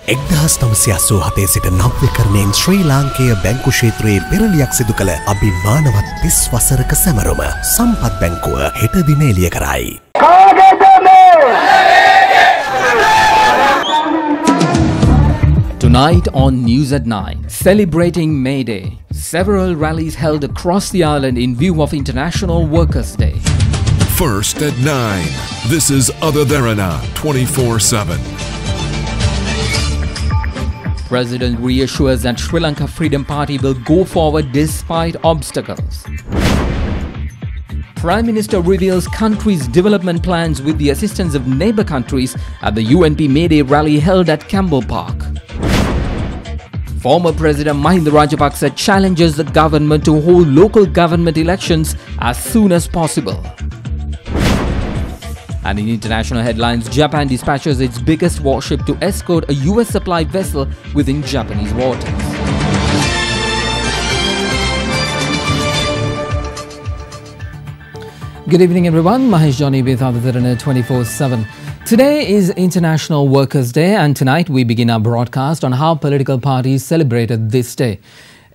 1987 සිට නව්‍යකරණයෙන් ශ්‍රී ලාංකේය බැංකු ක්ෂේත්‍රයේ පෙරලියක් සිදු කළ අභිමානවත් 30 වසරක සැමරුම සම්පත් බැංකුව හෙට දින එළිය කරයි. Tonight on News at 9, celebrating May Day, several rallies held across the island in view of International Workers' Day. First at 9, this is Other Derana 24/7. President reassures that Sri Lanka Freedom Party will go forward despite obstacles. Prime Minister reveals country's development plans with the assistance of neighbour countries at the UNP May Day rally held at Campbell Park. Former President Mahinda Rajapaksa challenges the government to hold local government elections as soon as possible. And in international headlines, Japan dispatches its biggest warship to escort a US supply vessel within Japanese waters. Good evening everyone, Mahesh Johnny with Other Derana 24/7. Today is International Workers' Day, and tonight we begin our broadcast on how political parties celebrated this day.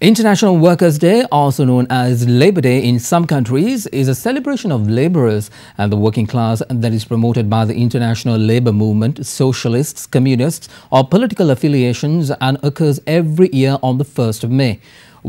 International Workers' Day, also known as Labour Day in some countries, is a celebration of labourers and the working class that is promoted by the international labour movement, socialists, communists or political affiliations, and occurs every year on the 1st of May.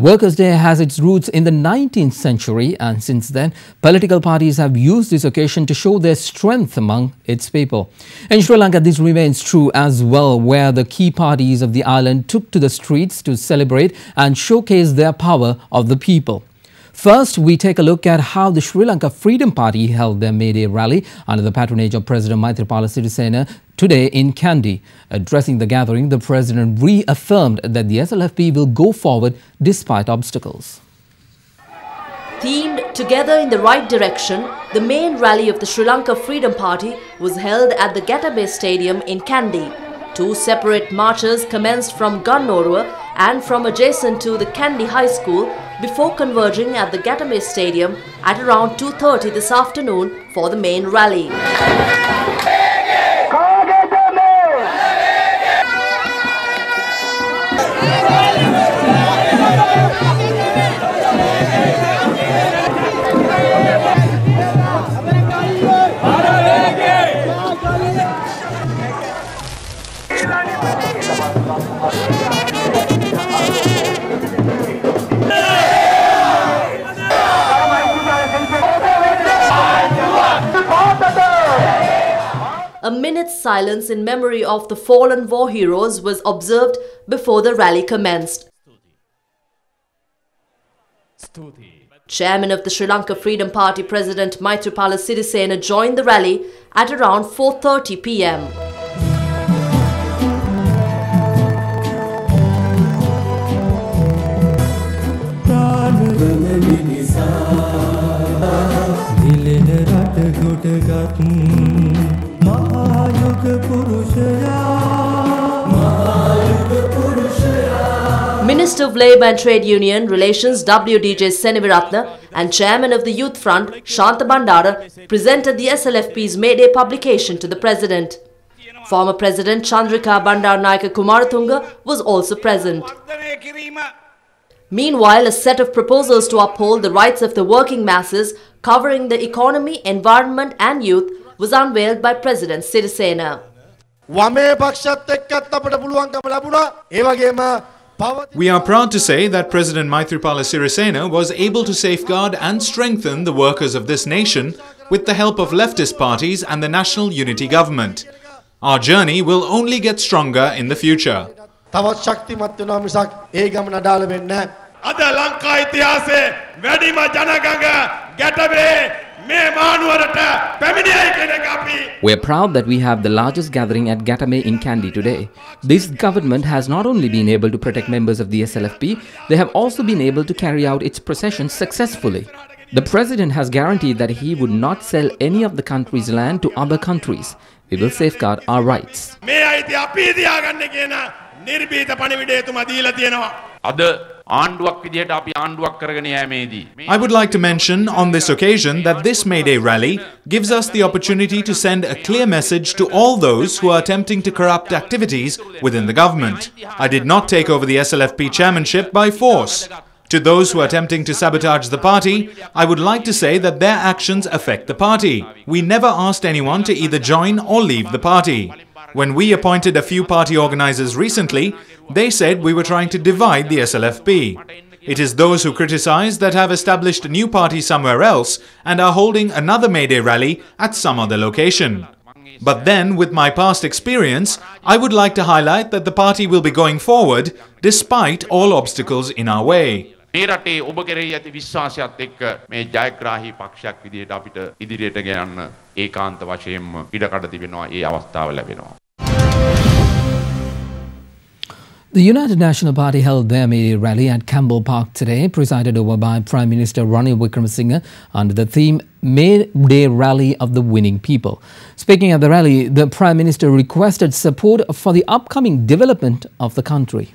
Workers' Day has its roots in the 19th century, and since then, political parties have used this occasion to show their strength among its people. In Sri Lanka, this remains true as well, where the key parties of the island took to the streets to celebrate and showcase their power of the people. First, we take a look at how the Sri Lanka Freedom Party held their May Day rally under the patronage of President Maithripala Sirisena today in Kandy. Addressing the gathering, the President reaffirmed that the SLFP will go forward despite obstacles. Themed Together in the Right Direction, the main rally of the Sri Lanka Freedom Party was held at the Gatame Stadium in Kandy. Two separate marches commenced from Gannorua and from adjacent to the Kandy High School before converging at the Gatame Stadium at around 2:30 this afternoon for the main rally. A minute's silence in memory of the fallen war heroes was observed before the rally commenced. Chairman of the Sri Lanka Freedom Party, President Maithripala Sirisena, joined the rally at around 4:30 p.m. Minister of Labour and Trade Union Relations WDJ Seneviratna and Chairman of the Youth Front Shanta Bandara presented the SLFP's May Day publication to the President. Former President Chandrika Bandaranaike Kumaratunga was also present. Meanwhile, a set of proposals to uphold the rights of the working masses covering the economy, environment and youth was unveiled by President Sirisena. We are proud to say that President Maithripala Sirisena was able to safeguard and strengthen the workers of this nation with the help of leftist parties and the National Unity Government. Our journey will only get stronger in the future. We are proud that we have the largest gathering at Gatame in Kandy today. This government has not only been able to protect members of the SLFP, they have also been able to carry out its procession successfully. The President has guaranteed that he would not sell any of the country's land to other countries. We will safeguard our rights. I would like to mention on this occasion that this May Day rally gives us the opportunity to send a clear message to all those who are attempting to corrupt activities within the government. I did not take over the SLFP chairmanship by force. To those who are attempting to sabotage the party, I would like to say that their actions affect the party. We never asked anyone to either join or leave the party. When we appointed a few party organizers recently, they said we were trying to divide the SLFP. It is those who criticize that have established a new party somewhere else and are holding another May Day rally at some other location. But then, with my past experience, I would like to highlight that the party will be going forward despite all obstacles in our way. මේ රටේ ඔබ කෙරෙහි ඇති විශ්වාසයත් එක්ක මේ ජයග්‍රාහී පක්ෂයක් විදිහට අපිට ඉදිරියට ගෙනන්න ඒකාන්ත වශයෙන්ම ඉඩකඩ තිබෙනවා ඒ අවස්ථාව ලැබෙනවා. The United National Party held their May Day rally at Campbell Park today, presided over by Prime Minister Ranil Wickremesinghe under the theme May Day Rally of the Winning People. Speaking at the rally, the Prime Minister requested support for the upcoming development of the country.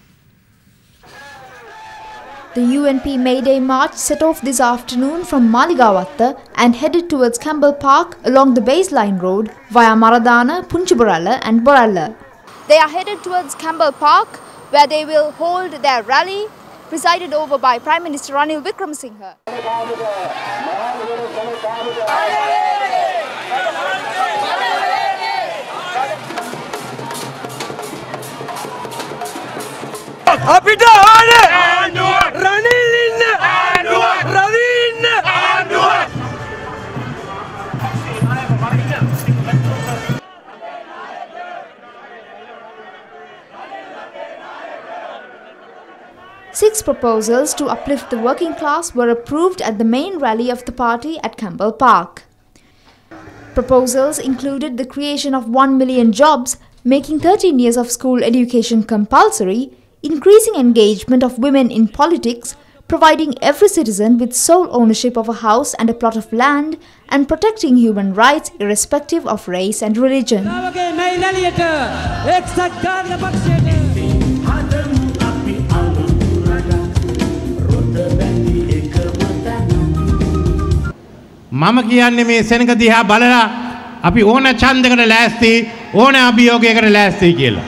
The UNP May Day march set off this afternoon from Maligawatta and headed towards Campbell Park along the baseline road via Maradana, Punchiboralla and Boralla. They are headed towards Campbell Park, where they will hold their rally, presided over by Prime Minister Ranil Wickremesinghe. Six proposals to uplift the working class were approved at the main rally of the party at Campbell Park. Proposals included the creation of 1 million jobs, making 13 years of school education compulsory, increasing engagement of women in politics, providing every citizen with sole ownership of a house and a plot of land, and protecting human rights irrespective of race and religion. මම කියන්නේ මේ සෙනඟ දිහා බලලා අපි ඕන ඡන්දයකට ලෑස්ති ඕන අභියෝගයකට ලෑස්ති කියලා.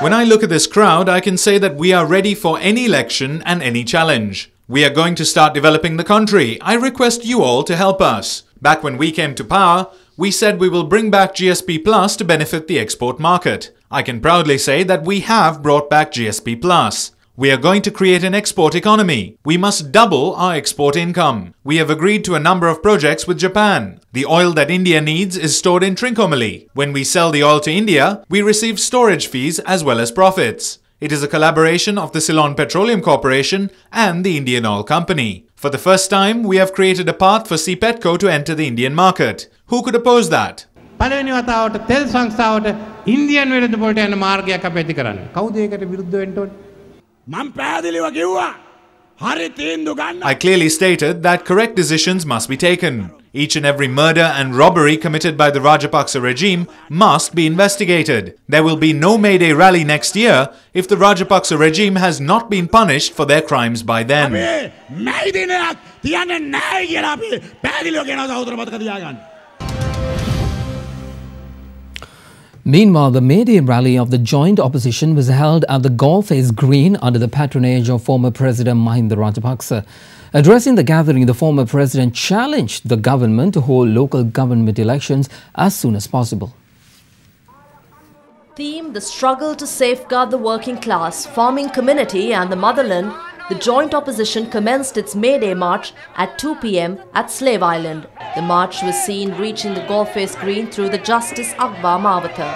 When I look at this crowd, I can say that we are ready for any election and any challenge. We are going to start developing the country. I request you all to help us. Back when we came to power, we said we will bring back GSP Plus to benefit the export market. I can proudly say that we have brought back GSP Plus. We are going to create an export economy. We must double our export income. We have agreed to a number of projects with Japan. The oil that India needs is stored in Trincomalee. When we sell the oil to India, we receive storage fees as well as profits. It is a collaboration of the Ceylon Petroleum Corporation and the Indian Oil Company. For the first time, we have created a path for CPETCO to enter the Indian market. Who could oppose that? පළවෙනි වතාවට තෙල් සංස්ථාවට Indian විරුද්ධ පොළට යන මාර්ගයක් අපි ඇති කරන්නේ. කවුද ඒකට විරුද්ධ වෙන්න ඕනේ? I clearly stated that correct decisions must be taken. Each and every murder and robbery committed by the Rajapaksa regime must be investigated. There will be no May Day rally next year if the Rajapaksa regime has not been punished for their crimes by then. Meanwhile, the May Day rally of the joint opposition was held at the Golface Green under the patronage of former President Mahinda Rajapaksa. Addressing the gathering, the former president challenged the government to hold local government elections as soon as possible. Theme: the struggle to safeguard the working class, farming community and the motherland. The joint opposition commenced its May Day march at 2 p.m. at Slave Island. The march was seen reaching the Golface Green through the Justice Akbar Mawatha.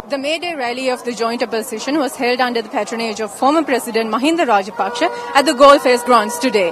The May Day rally of the joint opposition was held under the patronage of former President Mahinda Rajapaksa at the Golface grounds today.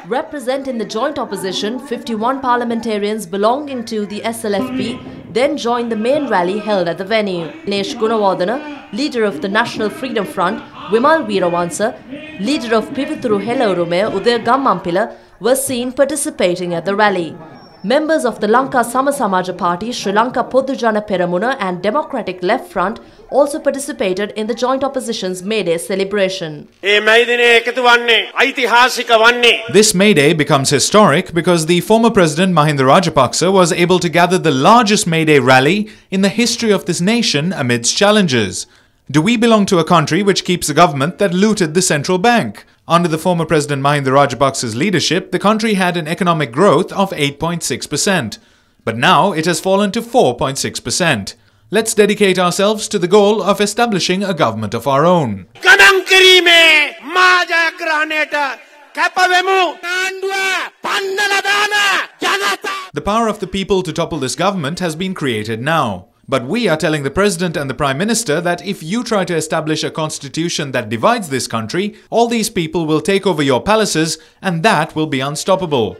Representing the joint opposition, 51 parliamentarians belonging to the SLFP, then joined the main rally held at the venue. Nesh Gunawardana, leader of the National Freedom Front, Wimal Weerawansa, leader of Pivithuru Helaurume, Udaya Gammampila, were seen participating at the rally. Members of the Lanka Samasamaja Party, Sri Lanka Podujana Peramuna and Democratic Left Front also participated in the joint opposition's May Day celebration. This May Day becomes historic because the former President Mahinda Rajapaksa was able to gather the largest May Day rally in the history of this nation amidst challenges. Do we belong to a country which keeps a government that looted the central bank? Under the former President Mahinda Rajapaksa's leadership, the country had an economic growth of 8.6%. But now it has fallen to 4.6%. Let's dedicate ourselves to the goal of establishing a government of our own. The power of the people to topple this government has been created now. But we are telling the President and the Prime Minister that if you try to establish a constitution that divides this country, all these people will take over your palaces and that will be unstoppable.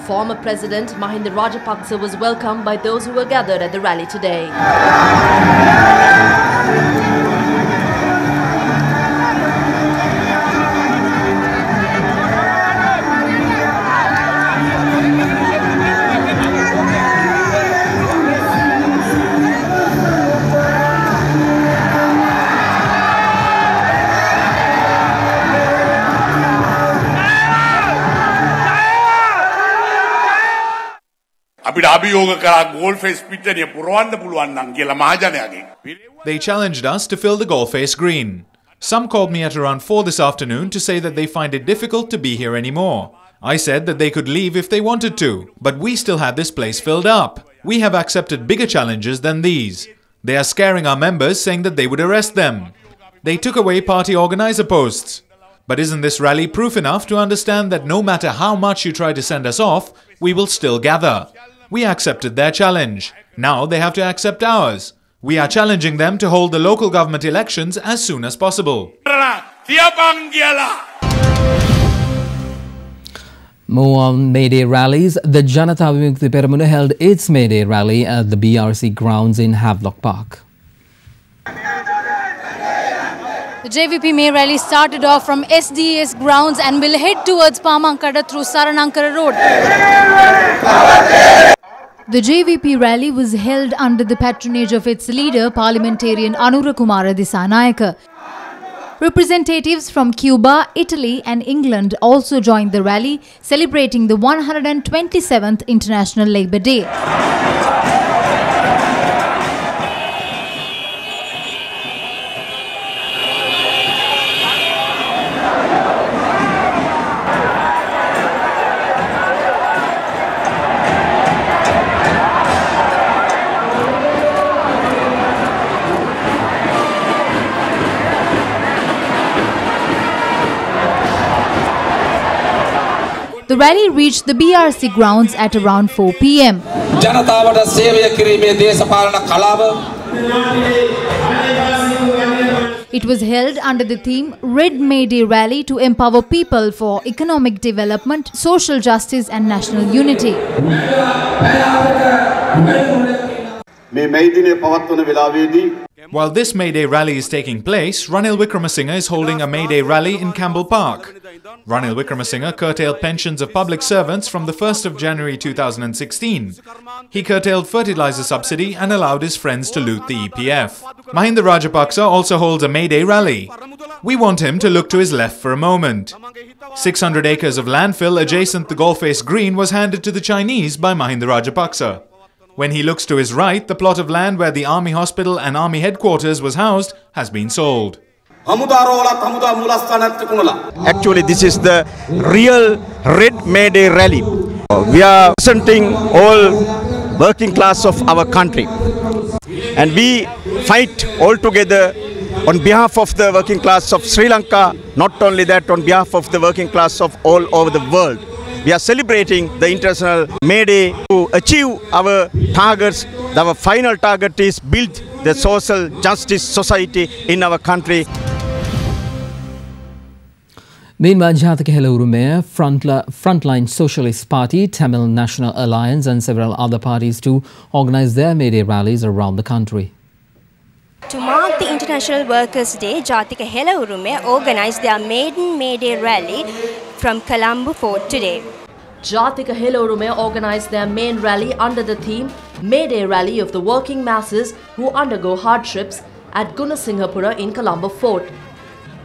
Former President Mahinda Rajapaksa was welcomed by those who were gathered at the rally today. They challenged us to fill the Goalface Green. Some called me at around 4 this afternoon to say that they find it difficult to be here anymore. I said that they could leave if they wanted to, but we still had this place filled up. We have accepted bigger challenges than these. They are scaring our members, saying that they would arrest them. They took away party organizer posts. But isn't this rally proof enough to understand that no matter how much you try to send us off, we will still gather? We accepted their challenge. Now they have to accept ours. We are challenging them to hold the local government elections as soon as possible. More on May Day rallies. The Janata Vimukti Peramuna held its May Day rally at the BRC grounds in Havelock Park. The JVP May rally started off from SDS grounds and will head towards Pamankada through Saranankara Road. The JVP rally was held under the patronage of its leader, parliamentarian Anura Kumara Disanayaka. Representatives from Cuba, Italy and England also joined the rally, celebrating the 127th International Labour Day. The rally reached the BRC grounds at around 4 p.m. It was held under the theme Red May Day Rally to empower people for economic development, social justice and national unity. While this May Day rally is taking place, Ranil Wickremesinghe is holding a May Day rally in Campbell Park. Ranil Wickremesinghe curtailed pensions of public servants from the 1st of January 2016. He curtailed fertilizer subsidy and allowed his friends to loot the EPF. Mahinda Rajapaksa also holds a May Day rally. We want him to look to his left for a moment. 600 acres of landfill adjacent the Goalface Green was handed to the Chinese by Mahinda Rajapaksa. When he looks to his right, the plot of land where the Army Hospital and Army Headquarters was housed has been sold. Actually, this is the real Red May Day rally. We are representing all working class of our country. And we fight all together on behalf of the working class of Sri Lanka, not only that, on behalf of the working class of all over the world. We are celebrating the International May Day to achieve our targets. Our final target is build the social justice society in our country. Meanwhile, Jathika Urume, Frontline Socialist Party, Tamil National Alliance and several other parties too organized their May Day rallies around the country. To mark the International Workers' Day, Jathika Urume organized their maiden May Day rally from Colombo Fort today. Jathika Urume organized their main rally under the theme May Day Rally of the Working Masses Who Undergo Hardships at Gunasinghapura in Colombo Fort.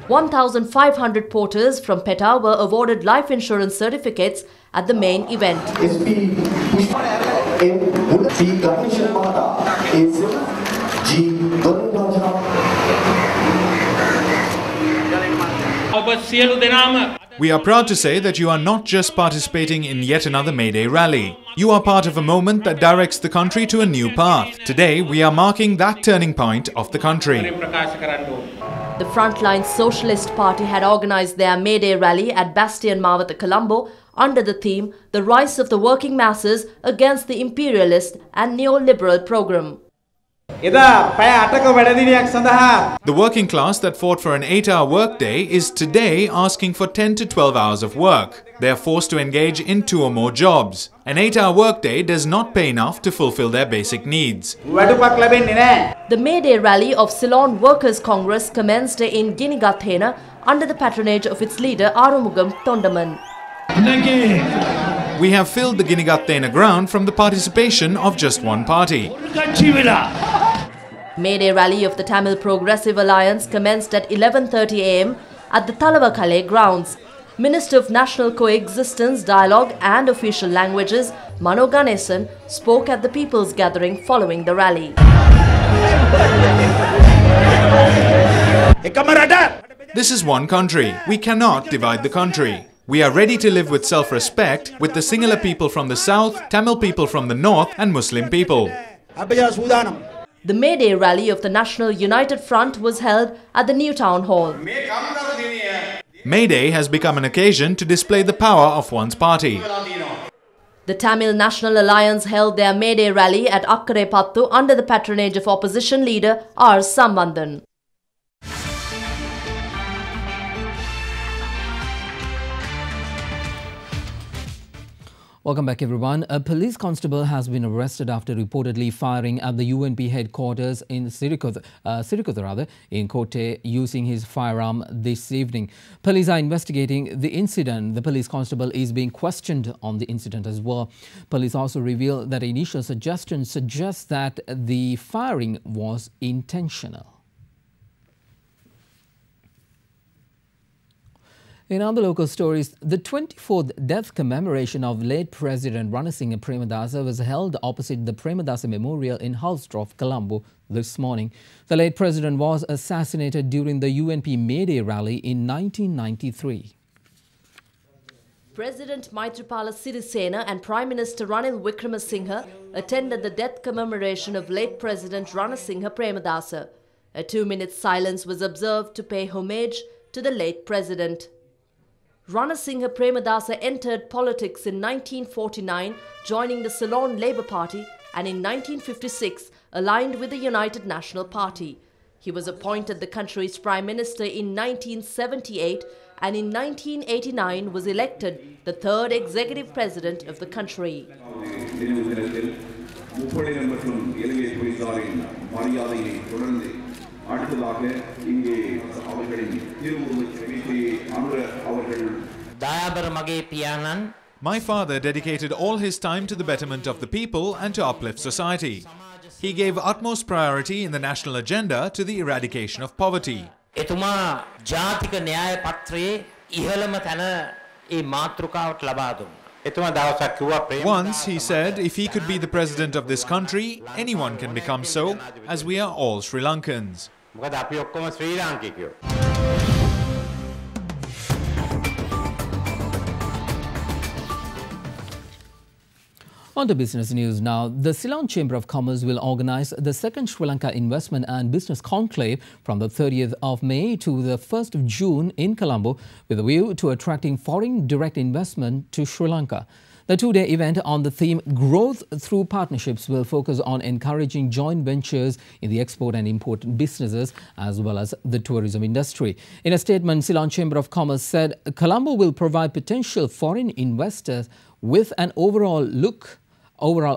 1,500 porters from PETA were awarded life insurance certificates at the main event. We are proud to say that you are not just participating in yet another May Day rally. You are part of a moment that directs the country to a new path. Today, we are marking that turning point of the country. The Frontline Socialist Party had organized their May Day rally at Bastion Mawatha, Colombo under the theme The Rise of the Working Masses Against the Imperialist and Neoliberal Program. The working class that fought for an 8-hour workday is today asking for 10 to 12 hours of work. They are forced to engage in 2 or more jobs. An 8-hour workday does not pay enough to fulfill their basic needs. The May Day rally of Ceylon Workers' Congress commenced in Ginigathena under the patronage of its leader Arumugam Tondaman. We have filled the Ginigathena ground from the participation of just one party. May Day rally of the Tamil Progressive Alliance commenced at 11:30 am at the Talavakale grounds. Minister of National Coexistence, Dialogue and Official Languages, Mano Ganesan, spoke at the People's Gathering following the rally. This is one country. We cannot divide the country. We are ready to live with self-respect with the Sinhala people from the south, Tamil people from the north and Muslim people. The May Day rally of the National United Front was held at the New Town Hall. May Day has become an occasion to display the power of one's party. The Tamil National Alliance held their May Day rally at Akkarepattu under the patronage of opposition leader R. Sambandhan. Welcome back, everyone. A police constable has been arrested after reportedly firing at the UNP headquarters in Sirikotha in Kotte using his firearm this evening. Police are investigating the incident. The police constable is being questioned on the incident as well. Police also revealed that initial suggestions suggest that the firing was intentional. In other local stories, the 24th death commemoration of late President Ranasinghe Premadasa was held opposite the Premadasa Memorial in Hulsdorf, Colombo this morning. The late president was assassinated during the UNP May Day rally in 1993. President Maithripala Sirisena and Prime Minister Ranil Wickremesinghe attended the death commemoration of late President Ranasinghe Premadasa. A 2-minute silence was observed to pay homage to the late president. Ranasinghe Premadasa entered politics in 1949, joining the Ceylon Labour Party, and in 1956 aligned with the United National Party. He was appointed the country's Prime Minister in 1978 and in 1989 was elected the 3rd Executive President of the country. My father dedicated all his time to the betterment of the people and to uplift society. He gave utmost priority in the national agenda to the eradication of poverty. Once he said if he could be the president of this country, anyone can become so, as we are all Sri Lankans. On to business news now. The Ceylon Chamber of Commerce will organise the second Sri Lanka Investment and Business Conclave from the 30th of May to the 1st of June in Colombo with a view to attracting foreign direct investment to Sri Lanka. The two-day event on the theme Growth Through Partnerships will focus on encouraging joint ventures in the export and import businesses as well as the tourism industry. In a statement, Ceylon Chamber of Commerce said Colombo will provide potential foreign investors with an overall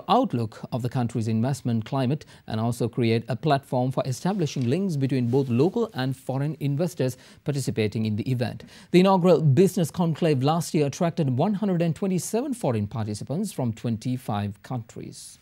outlook of the country's investment climate and also create a platform for establishing links between both local and foreign investors participating in the event. The inaugural business conclave last year attracted 127 foreign participants from 25 countries.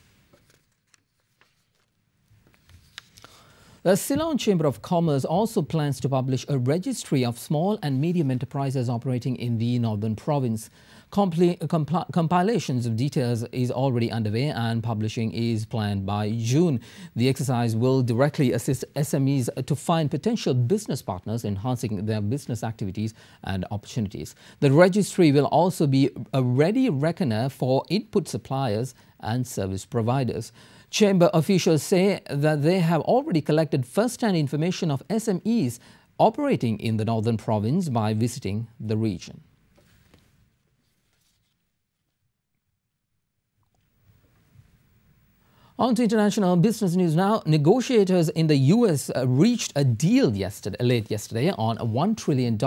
The Ceylon Chamber of Commerce also plans to publish a registry of small and medium enterprises operating in the Northern Province. Compilations of details is already underway and publishing is planned by June. The exercise will directly assist SMEs to find potential business partners, enhancing their business activities and opportunities. The registry will also be a ready reckoner for input suppliers and service providers. Chamber officials say that they have already collected first-hand information of SMEs operating in the Northern Province by visiting the region. On to international business news now. Negotiators in the US reached a deal late yesterday on $1 trillion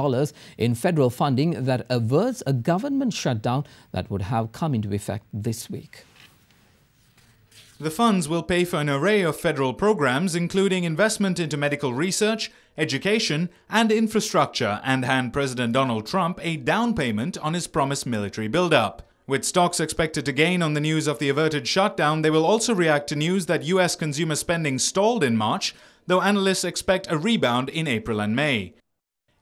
in federal funding that averts a government shutdown that would have come into effect this week. The funds will pay for an array of federal programs, including investment into medical research, education and infrastructure, and hand President Donald Trump a down payment on his promised military buildup. With stocks expected to gain on the news of the averted shutdown, they will also react to news that US consumer spending stalled in March, though analysts expect a rebound in April and May.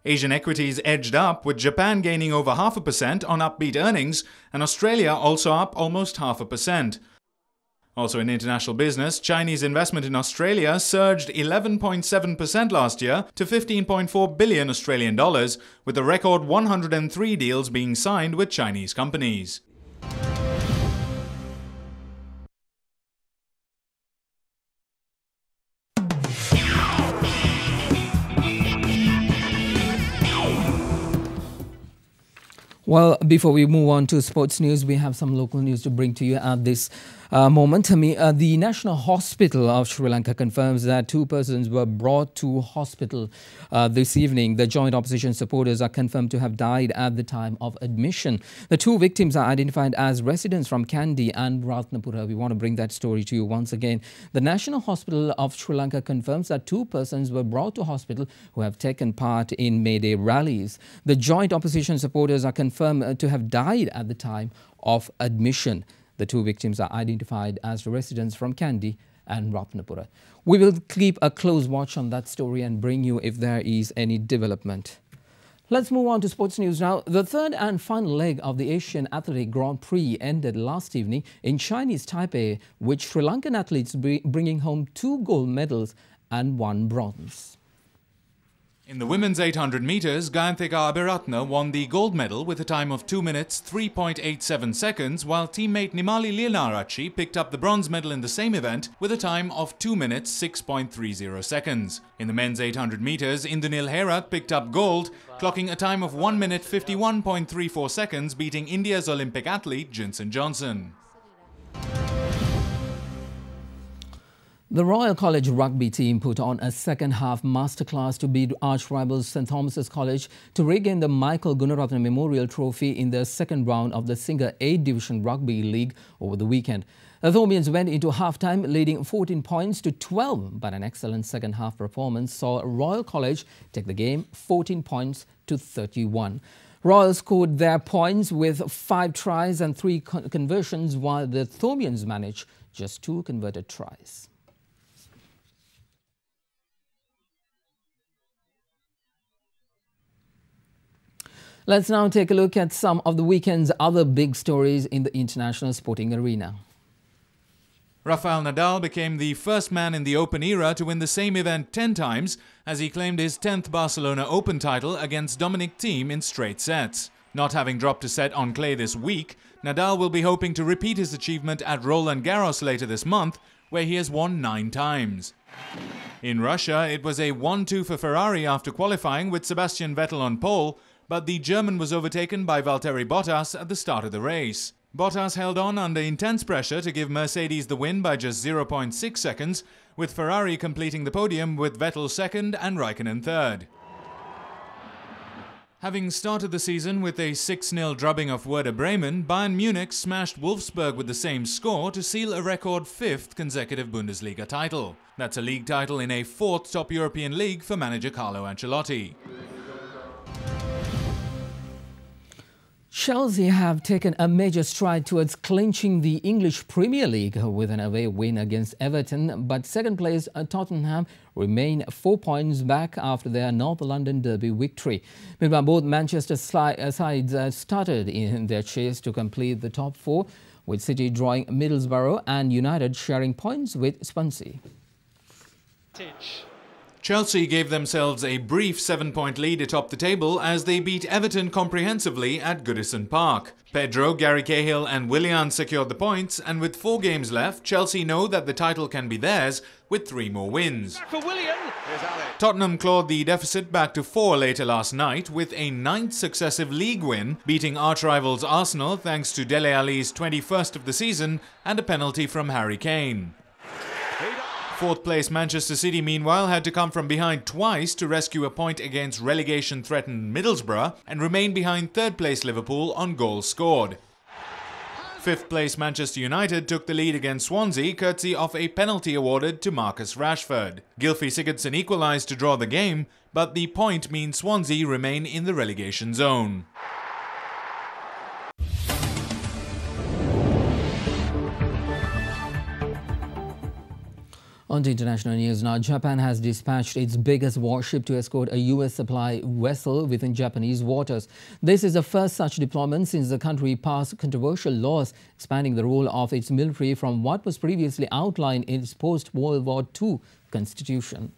Asian equities edged up, with Japan gaining over 0.5% on upbeat earnings, and Australia also up almost 0.5%. Also in international business, Chinese investment in Australia surged 11.7% last year to 15.4 billion Australian dollars, with a record 103 deals being signed with Chinese companies. Well, before we move on to sports news, we have some local news to bring to you at this moment. The National Hospital of Sri Lanka confirms that 2 persons were brought to hospital this evening. The joint opposition supporters are confirmed to have died at the time of admission. The 2 victims are identified as residents from Kandy and Ratnapura. We want to bring that story to you once again. The National Hospital of Sri Lanka confirms that 2 persons were brought to hospital who have taken part in May Day rallies. The joint opposition supporters are confirmed to have died at the time of admission. The 2 victims are identified as residents from Kandy and Ratnapura. We will keep a close watch on that story and bring you if there is any development. Let's move on to sports news now. The third and final leg of the Asian Athletic Grand Prix ended last evening in Chinese Taipei, with Sri Lankan athletes bringing home 2 gold medals and 1 bronze. In the women's 800 metres, Gayanthika Abiratna won the gold medal with a time of 2 minutes 3.87 seconds, while teammate Nimali Leonarachi picked up the bronze medal in the same event with a time of 2 minutes 6.30 seconds. In the men's 800 metres, Indranil Herat picked up gold, clocking a time of 1 minute 51.34 seconds, beating India's Olympic athlete Jinson Johnson. The Royal College rugby team put on a second-half masterclass to beat arch-rivals St Thomas's College to regain the Michael Gunaratne Memorial Trophy in the second round of the Singer A Division Rugby League over the weekend. The Thomians went into half-time leading 14 points to 12, but an excellent second-half performance saw Royal College take the game 14 points to 31. Royal scored their points with 5 tries and 3 conversions, while the Thomians managed just 2 converted tries. Let's now take a look at some of the weekend's other big stories in the international sporting arena. Rafael Nadal became the first man in the Open era to win the same event 10 times as he claimed his 10th Barcelona Open title against Dominic Thiem in straight sets. Not having dropped a set on clay this week, Nadal will be hoping to repeat his achievement at Roland Garros later this month, where he has won 9 times. In Russia, it was a 1-2 for Ferrari after qualifying with Sebastian Vettel on pole, but the German was overtaken by Valtteri Bottas at the start of the race. Bottas held on under intense pressure to give Mercedes the win by just 0.6 seconds, with Ferrari completing the podium with Vettel second and Raikkonen third. Having started the season with a 6-0 drubbing of Werder Bremen, Bayern Munich smashed Wolfsburg with the same score to seal a record 5th consecutive Bundesliga title. That's a league title in a 4th top European league for manager Carlo Ancelotti. Chelsea have taken a major stride towards clinching the English Premier League with an away win against Everton, but second-place Tottenham remain 4 points back after their North London derby victory. Meanwhile, both Manchester sides started in their chase to complete the top 4, with City drawing Middlesbrough and United sharing points with Swansea. Chelsea gave themselves a brief 7-point lead atop the table as they beat Everton comprehensively at Goodison Park. Pedro, Gary Cahill and Willian secured the points, and with 4 games left, Chelsea know that the title can be theirs with 3 more wins. Tottenham clawed the deficit back to 4 later last night with a 9th successive league win, beating arch-rivals Arsenal thanks to Dele Alli's 21st of the season and a penalty from Harry Kane. 4th place Manchester City, meanwhile, had to come from behind twice to rescue a point against relegation-threatened Middlesbrough and remain behind 3rd place Liverpool on goals scored. 5th place Manchester United took the lead against Swansea courtesy of a penalty awarded to Marcus Rashford. Gylfi Sigurdsson equalised to draw the game, but the point means Swansea remain in the relegation zone. On to international news now. Japan has dispatched its biggest warship to escort a US supply vessel within Japanese waters. This is the first such deployment since the country passed controversial laws expanding the role of its military from what was previously outlined in its post-World War II constitution.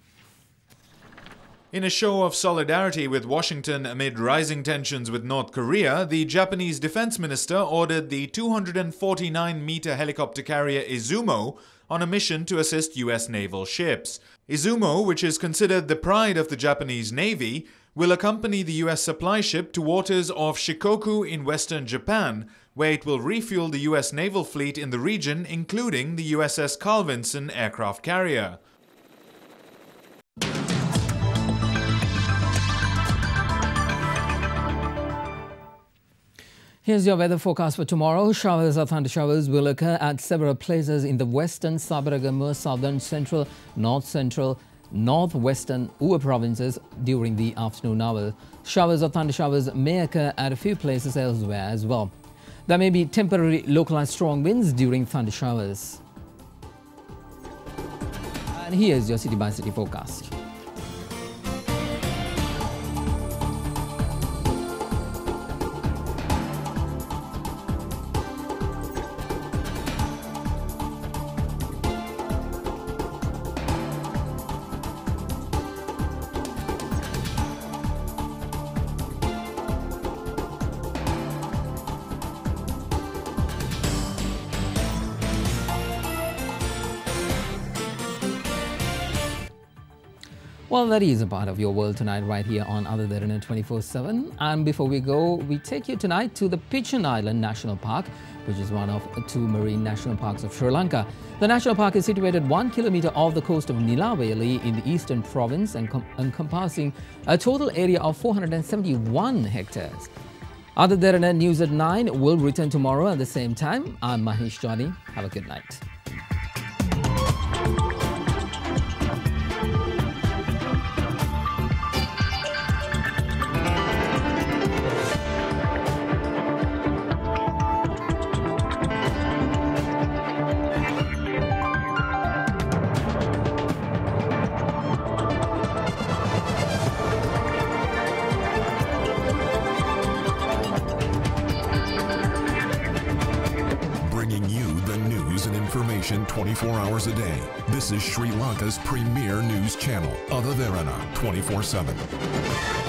In a show of solidarity with Washington amid rising tensions with North Korea, the Japanese defense minister ordered the 249-meter helicopter carrier Izumo on a mission to assist US naval ships. Izumo, which is considered the pride of the Japanese Navy, will accompany the US supply ship to waters off Shikoku in western Japan, where it will refuel the US naval fleet in the region, including the USS Carl Vinson aircraft carrier. Here's your weather forecast for tomorrow. Showers or thunder showers will occur at several places in the western, Sabaragamuwa, southern, central, northwestern Ua provinces during the afternoon hours. Showers or thunder showers may occur at a few places elsewhere as well. There may be temporary localized strong winds during thunder showers. And here's your city-by-city forecast. Well, that is a part of your world tonight right here on Other Derana 24/7. And before we go, we take you tonight to the Pigeon Island National Park, which is one of 2 marine national parks of Sri Lanka. The national park is situated 1 kilometer off the coast of Nilaweli in the eastern province and encompassing a total area of 471 hectares. Other Derana News at 9 will return tomorrow at the same time. I'm Mahesh Johnny. Have a good night. Information 24 hours a day. This is Sri Lanka's premier news channel, Other Derana 24/7.